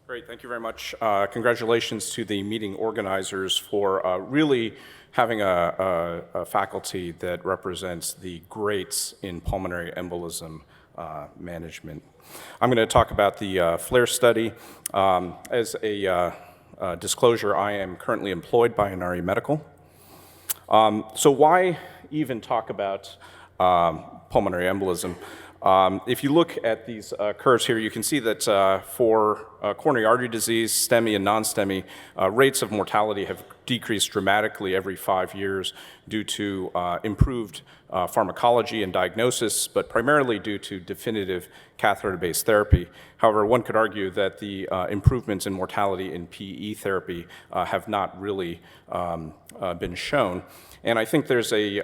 Great, thank you very much. Congratulations to the meeting organizers for really having a faculty that represents the greats in pulmonary embolism management. I'm going to talk about the FLAIR study. As a disclosure, I am currently employed by Inari Medical. So why even talk about pulmonary embolism? If you look at these curves here, you can see that for coronary artery disease, STEMI and non-STEMI, rates of mortality have decreased dramatically every 5 years due to improved pharmacology and diagnosis, but primarily due to definitive catheter-based therapy. However, one could argue that the improvements in mortality in PE therapy have not really been shown. And I think there's a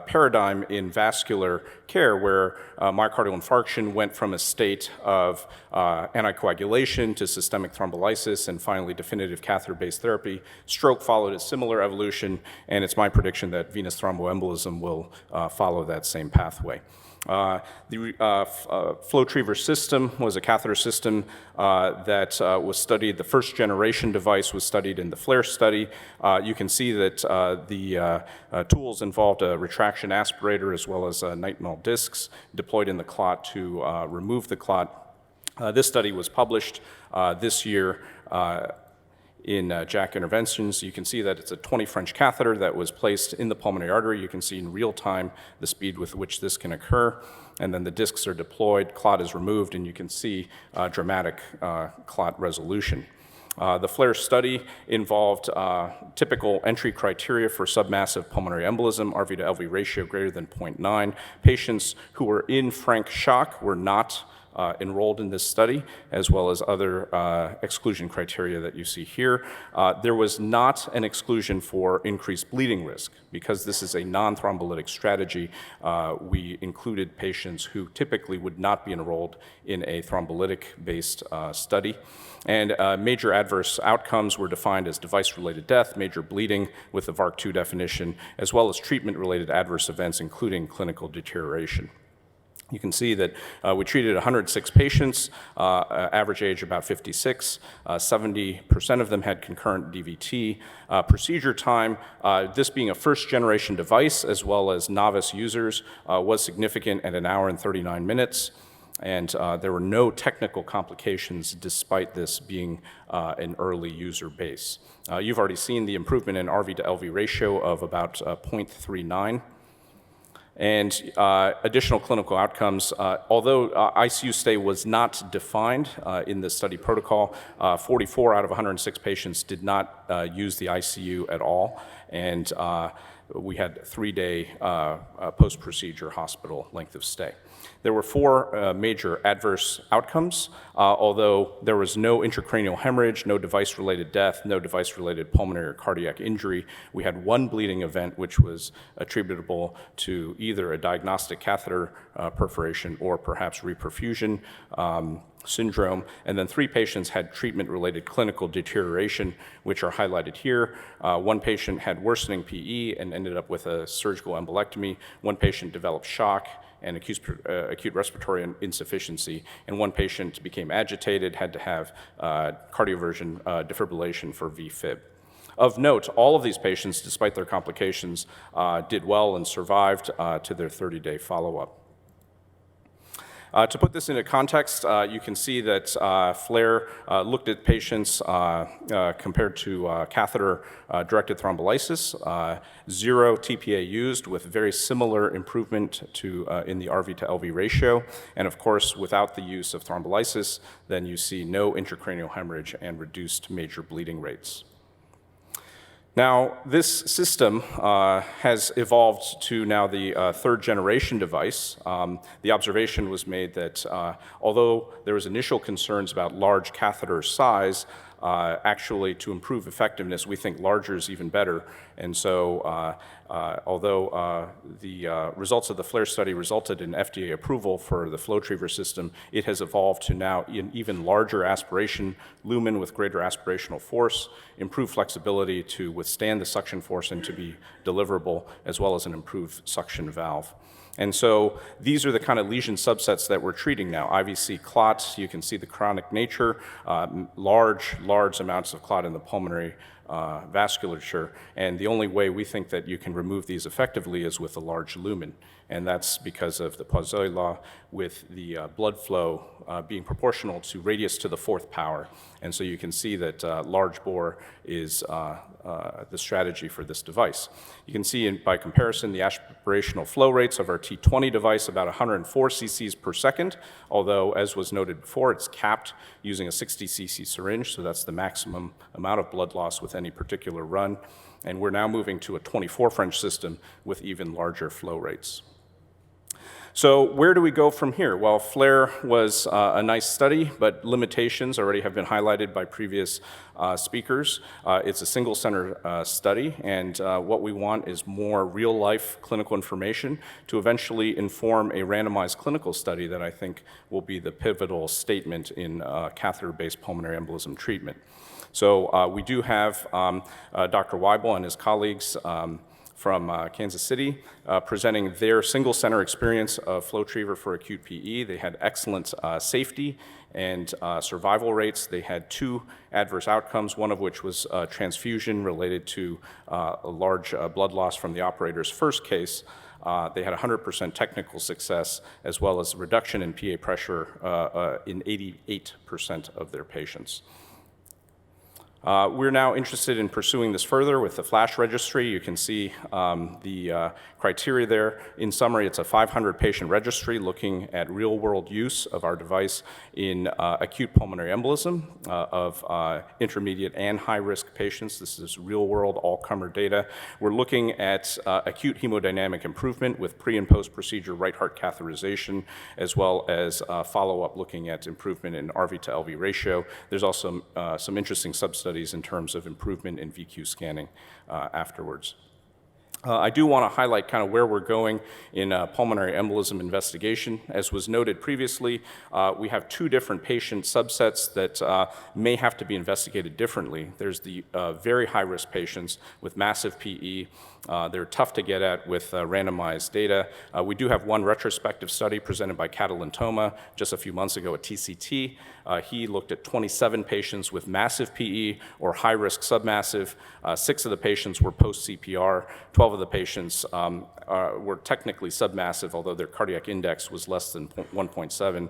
paradigm in vascular care where myocardial infarction went from a state of anticoagulation to systemic thrombolysis and finally definitive catheter-based therapy. Stroke followed a similar evolution, and it's my prediction that venous thromboembolism will follow that same pathway. The FlowTriever system was a catheter system that was studied. The first generation device was studied in the FLAIR study. You can see that the tools involved a retraction aspirator as well as nitinol discs deployed in the clot to remove the clot. This study was published this year in JACC Interventions. You can see that it's a 20 French catheter that was placed in the pulmonary artery. You can see in real time the speed with which this can occur. And then the discs are deployed, clot is removed, and you can see dramatic clot resolution. The FLAIR study involved typical entry criteria for submassive pulmonary embolism, RV to LV ratio greater than 0.9. Patients who were in frank shock were not enrolled in this study, as well as other exclusion criteria that you see here. There was not an exclusion for increased bleeding risk. Because this is a non-thrombolytic strategy, we included patients who typically would not be enrolled in a thrombolytic-based study. And major adverse outcomes were defined as device-related death, major bleeding with the VARC2 definition, as well as treatment-related adverse events, including clinical deterioration. You can see that we treated 106 patients, average age about 56. 70% of them had concurrent DVT. Procedure time, this being a first-generation device as well as novice users, was significant at 1 hour and 39 minutes. And there were no technical complications despite this being an early user base. You've already seen the improvement in RV to LV ratio of about 0.39. And additional clinical outcomes, although ICU stay was not defined in the study protocol, 44 out of 106 patients did not use the ICU at all, and we had 3-day post-procedure hospital length of stay. There were 4 major adverse outcomes, although there was no intracranial hemorrhage, no device-related death, no device-related pulmonary or cardiac injury. We had 1 bleeding event, which was attributable to either a diagnostic catheter perforation or perhaps reperfusion syndrome, and then 3 patients had treatment-related clinical deterioration, which are highlighted here. 1 patient had worsening PE and ended up with a surgical embolectomy. 1 patient developed shock and acute respiratory insufficiency, and 1 patient became agitated, had to have cardioversion defibrillation for VFib. Of note, all of these patients, despite their complications, did well and survived to their 30-day follow-up. To put this into context, you can see that FLAIR looked at patients compared to catheter-directed thrombolysis, 0 TPA used with very similar improvement to in the RV to LV ratio. And of course, without the use of thrombolysis, then you see no intracranial hemorrhage and reduced major bleeding rates. Now, this system has evolved to now the 3rd generation device. The observation was made that although there was initial concerns about large catheter size, actually to improve effectiveness, we think larger is even better. And so although the results of the FLAIR study resulted in FDA approval for the FlowTriever system, it has evolved to now an even larger aspiration lumen with greater aspirational force, improved flexibility to withstand the suction force and to be deliverable, as well as an improved suction valve. And so these are the kind of lesion subsets that we're treating now. IVC clots, you can see the chronic nature, large amounts of clot in the pulmonary vasculature, and the only way we think that you can remove these effectively is with a large lumen, and that's because of the Poiseuille law with the blood flow being proportional to radius to the fourth power. And so you can see that large bore is the strategy for this device. You can see by comparison the aspirational flow rates of our T20 device, about 104 cc's per second, although as was noted before, it's capped using a 60 cc syringe, so that's the maximum amount of blood loss with any particular run. And we're now moving to a 24 French system with even larger flow rates. So where do we go from here? Well, FLAIR was a nice study, but limitations already have been highlighted by previous speakers. It's a single center study, and what we want is more real-life clinical information to eventually inform a randomized clinical study that I think will be the pivotal statement in catheter-based pulmonary embolism treatment. So we do have Dr. Wible and his colleagues from Kansas City presenting their single center experience of FlowTriever for acute PE. They had excellent safety and survival rates. They had 2 adverse outcomes, one of which was transfusion related to a large blood loss from the operator's first case. They had 100% technical success, as well as reduction in PA pressure in 88% of their patients. We're now interested in pursuing this further with the FLASH registry. You can see the criteria there. In summary, it's a 500-patient registry looking at real-world use of our device in acute pulmonary embolism of intermediate and high-risk patients. This is real-world, all-comer data. We're looking at acute hemodynamic improvement with pre- and post-procedure right heart catheterization, as well as follow-up looking at improvement in RV to LV ratio. There's also some interesting substudies in terms of improvement in VQ scanning afterwards. I do want to highlight kind of where we're going in pulmonary embolism investigation. As was noted previously, we have 2 different patient subsets that may have to be investigated differently. There's the very high-risk patients with massive PE. They're tough to get at with randomized data. We do have one retrospective study presented by Catalin Toma just a few months ago at TCT. He looked at 27 patients with massive PE or high-risk submassive. 6 of the patients were post-CPR. 12 of the patients were technically submassive, although their cardiac index was less than 1.7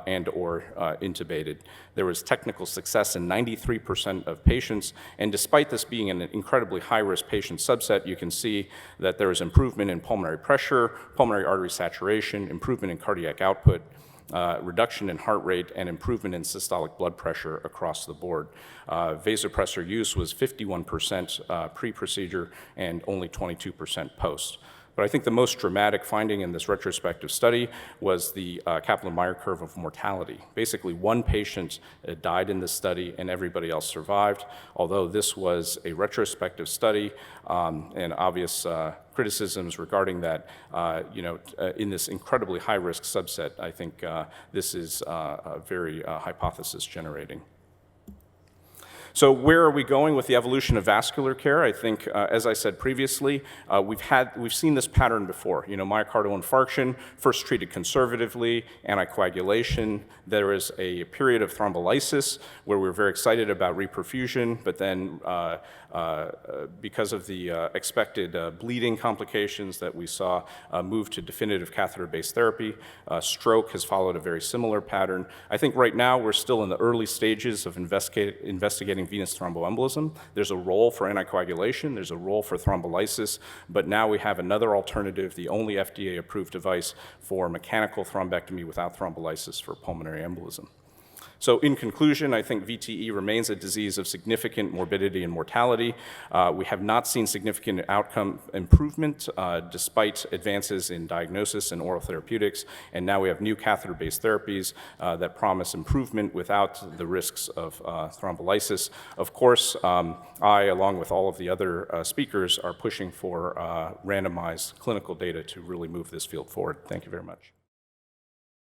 and or intubated. There was technical success in 93% of patients, and despite this being an incredibly high-risk patient subset, you can see that there was improvement in pulmonary pressure, pulmonary artery saturation, improvement in cardiac output, reduction in heart rate, and improvement in systolic blood pressure across the board. Vasopressor use was 51% pre-procedure and only 22% post. But I think the most dramatic finding in this retrospective study was the Kaplan-Meier curve of mortality. Basically, 1 patient died in this study and everybody else survived. Although this was a retrospective study and obvious criticisms regarding that, in this incredibly high-risk subset, I think this is very hypothesis generating. So where are we going with the evolution of vascular care? I think, as I said previously, we've seen this pattern before. Myocardial infarction, first treated conservatively, anticoagulation. There was a period of thrombolysis where we were very excited about reperfusion, but then because of the expected bleeding complications that we saw, move to definitive catheter-based therapy. Stroke has followed a very similar pattern. I think right now we're still in the early stages of investigating venous thromboembolism. There's a role for anticoagulation, there's a role for thrombolysis, but now we have another alternative, the only FDA-approved device for mechanical thrombectomy without thrombolysis for pulmonary embolism. So in conclusion, I think VTE remains a disease of significant morbidity and mortality. We have not seen significant outcome improvement despite advances in diagnosis and oral therapeutics, and now we have new catheter-based therapies that promise improvement without the risks of thrombolysis. Of course, I, along with all of the other speakers, are pushing for randomized clinical data to really move this field forward. Thank you very much.